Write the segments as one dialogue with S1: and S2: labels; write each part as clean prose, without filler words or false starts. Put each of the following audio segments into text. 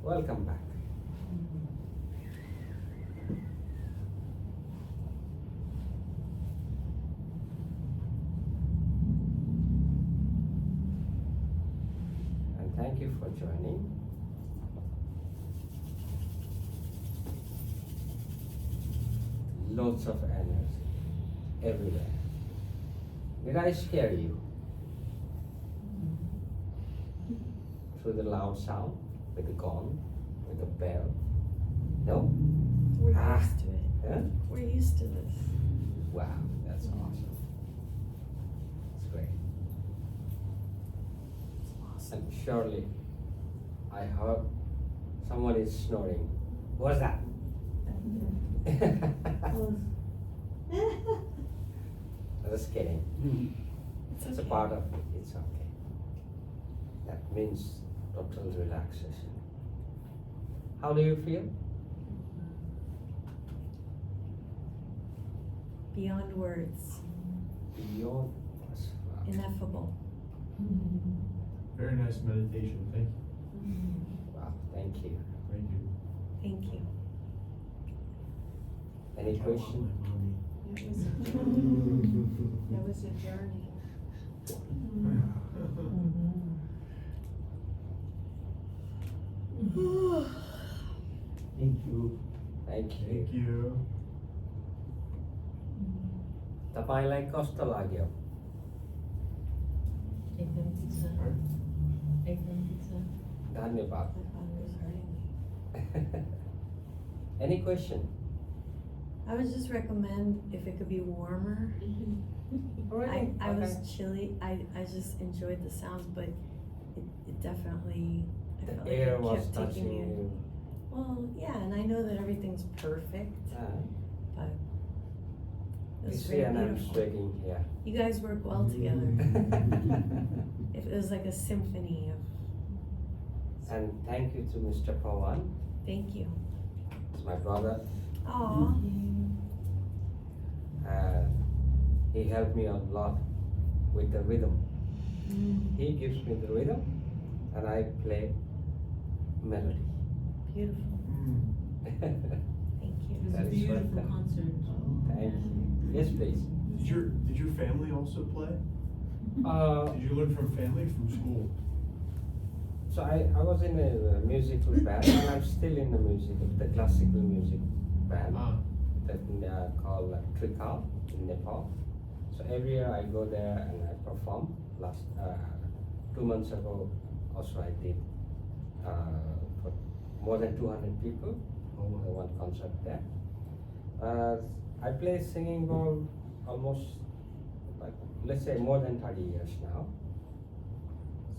S1: Welcome back. And thank you for joining. Loads of energy everywhere. Did I scare you? Through the loud sound, with the gong, with the bell? No?
S2: We're
S1: Ah.
S2: used to it.
S1: Yeah?
S2: We're used to this.
S1: Wow, that's awesome. That's great. And surely, I heard someone is snoring. What's that? Just kidding. It's a part of it. It's okay. That means total relaxation. How do you feel?
S2: Beyond words.
S1: Beyond.
S2: Ineffable.
S3: Very nice meditation. Thank you.
S1: Wow, thank you.
S3: Thank you.
S2: Thank you.
S1: Any question?
S4: It was a journey.
S5: Thank you.
S1: Thank you.
S3: Thank you.
S1: तपाईलाई कस्तो लाग्यो?
S4: एकदम ठिक छ एकदम ठिक छ
S1: धन्यवाद.
S2: My father is hurting me.
S1: Any question?
S2: I would just recommend if it could be warmer. I was chilly. I just enjoyed the sounds, but it definitely I
S1: The
S2: felt like
S1: air
S2: it
S1: was
S2: kept taking
S1: touching
S2: me.
S1: you.
S2: Well, yeah, and I know that everything's perfect, but it
S1: You
S2: was
S1: see,
S2: very
S1: and I'm
S2: beautiful.
S1: sweating here.
S2: You guys work well together. It was like a symphony of.
S1: And thank you to Mr. Pawan.
S2: Thank you.
S1: He's my brother.
S2: Aw.
S1: He helped me a lot with the rhythm. He gives me the rhythm, and I play melody.
S2: Beautiful. Thank you.
S4: It was
S1: That
S4: a
S1: is
S4: beautiful
S1: what-
S4: concert.
S1: Thank you. Yes, please.
S3: Did your family also play? Did you learn from family or from school?
S1: So I was in a musical band, and I'm still in the classical music band that called Trikal in Nepal. So every year I go there and I perform. Last 2 months ago, also I did for more than 200 people. One concert there. I play singing bowl almost like let's say more than 30 years now.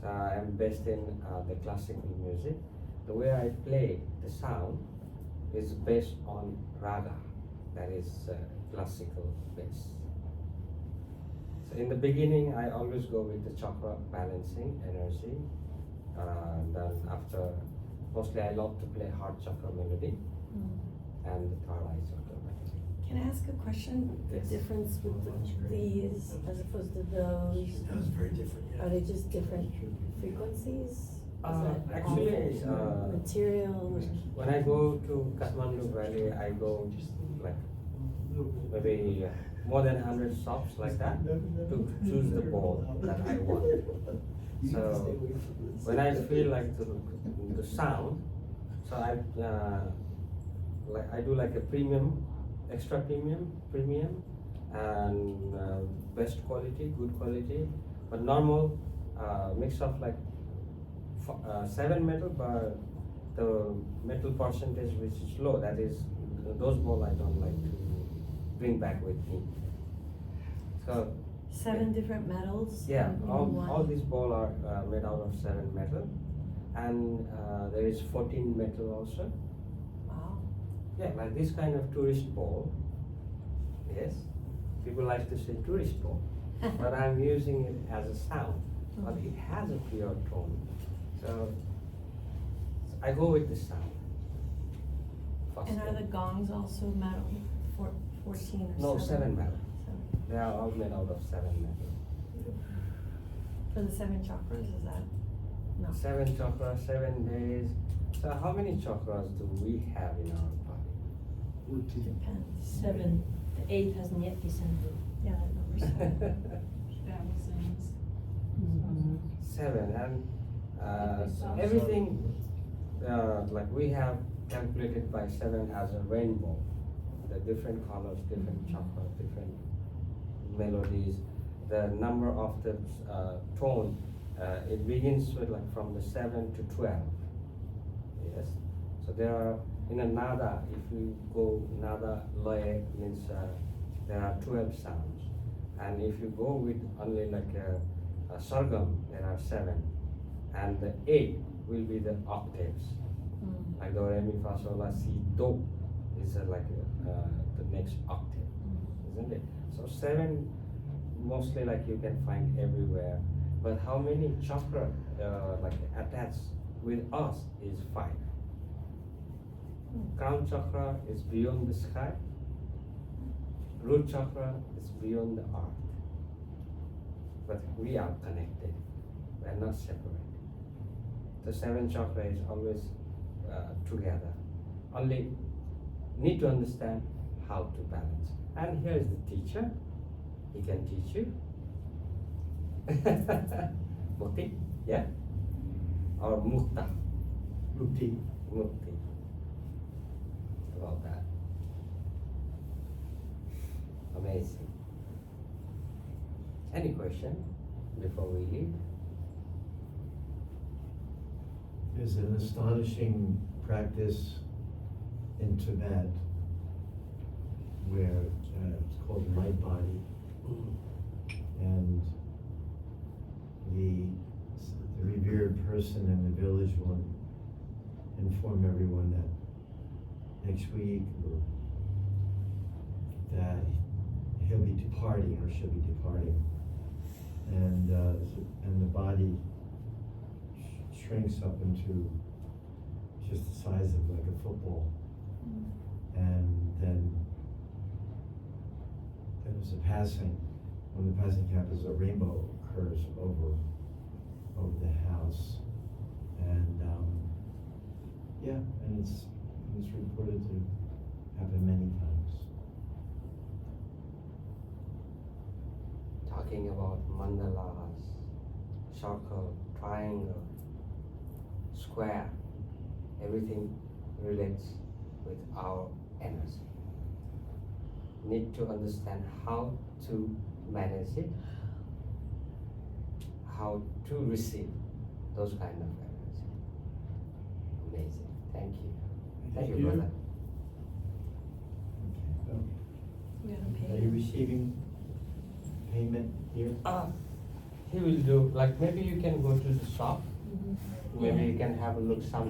S1: So I am based in the classical music. The way I play the sound is based on raga, that is classical bass. So in the beginning, I always go with the chakra balancing energy. Then after, mostly I love to play heart chakra melody and the third eye chakra melody.
S2: Can I ask a question?
S1: Yes.
S2: The difference with these as opposed to those?
S5: That was very different.
S2: Are they just different frequencies? Is that
S1: Actually,
S2: all material?
S1: when I go to Kathmandu Valley, I go like maybe more than 100 shops like that to choose the bowl that I want. So when I feel like the sound, so I do like a premium, extra premium, and best quality, good quality, but normal mix of like 7 metal, but the metal percentage which is low, that is those bowl I don't like to bring back with me. So
S2: 7 different metals?
S1: yeah,
S2: in
S1: all
S2: one?
S1: these balls are made out of 7 metal, and there is 14 metal also.
S2: Wow.
S1: Yeah, like this kind of tourist ball. Yes, people like to say tourist ball, but I'm using it as a sound, but it has a pure tone. So I go with the sound.
S2: And are the gongs also metal? 14 or
S1: No, 7 metal.
S2: Seven.
S1: They are all made out of 7 metal.
S2: For the 7 chakras, is that? No.
S1: 7 chakras, 7 days. So how many chakras do we have in our body?
S2: Depends.
S4: 7. The 8th hasn't yet descended.
S2: Yeah, that number's 7.
S5: That was things.
S1: 7 and so everything like we have calculated by 7 as a rainbow. The different colors, different chakras, different melodies. The number of the tone, it begins with like from the 7 to 12. Yes. So there are in a nada. If you go nada laya means there are 12 sounds, and if you go with only like a sargam, there are 7, and the 8 will be the octaves. Like do re mi fa sol la si do is like the next octave, isn't it? So 7 mostly like you can find everywhere, but how many chakra like attached with us is 5. Crown chakra is beyond the sky. Root chakra is beyond the earth. But we are connected. We are not separated. The 7 chakra is always together. Only need to understand how to balance. And here is the teacher. He can teach you. Mukti, yeah? Or Mukta.
S3: Mukti.
S1: Mukti. About that. Amazing. Any question before we leave?
S6: There's an astonishing practice in Tibet where it's called light body, and the revered person in the village will inform everyone that next week or that he'll be departing or she'll be departing, and the body shrinks up into just the size of like a football, and then there's a passing. When the passing happens, a rainbow occurs over the house, and and it's reported to happen many times.
S1: Talking about mandalas, circle, triangle, square, everything relates with our energy. Need to understand how to manage it, how to receive those kind of energy. Amazing. Thank you. Thank you, brother.
S6: Okay.
S2: We gotta
S6: Are
S2: pay.
S6: you receiving payment here?
S1: He will do, like maybe you can go to the shop, maybe
S2: Yeah.
S1: you can have a look some